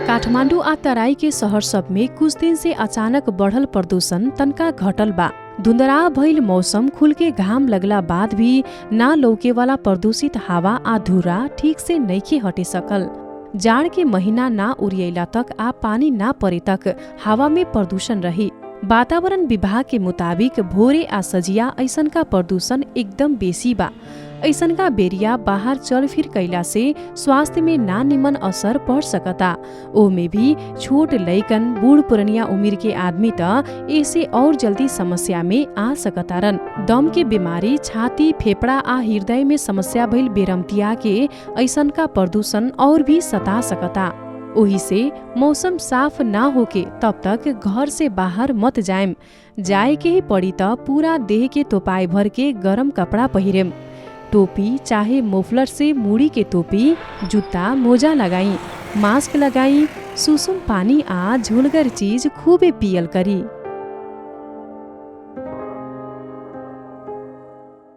काठमाडौँ आ तराई के शहर सब में कुछ दिन से अचानक बढ़ल प्रदूषण तनका घटल बा। धुंधरा भइल मौसम, खुल के घाम लगला बाद भी ना लौके वाला प्रदूषित हवा आ धुरा ठीक से नइखे हटे सकल। जाड़ के महीना ना उड़ियला तक आ पानी ना परे तक हवा में प्रदूषण रही। वातावरण विभाग के मुताबिक भोरे आ सजिया ऐसनका प्रदूषण एकदम बेसी बा। ऐसनका बेरिया बाहर चल फिर कैला से स्वास्थ्य में ना निमन असर पड़ सकता। ओमे भी छोट लइकन, बूढ़ पुरनिया उम्र के आदमी त ऐसे और जल्दी समस्या में आ सकतारन। दम के बीमारी, छाती, फेफड़ा आ हृदय में समस्या भइल बेरमतिया के ऐसनका प्रदूषण और भी सता सकता। ओही से मौसम साफ ना होके तब तक घर से बाहर मत जाएम। जाए के ही पड़ी त पूरा देह के तोपाई भर के गरम कपड़ा पहिरेम। टोपी चाहे मोफलर से मुड़ी के टोपी, जूता, मोजा लगाई, मास्क लगाई, सुसुम पानी आ झोलगर चीज खूबे पियल करी।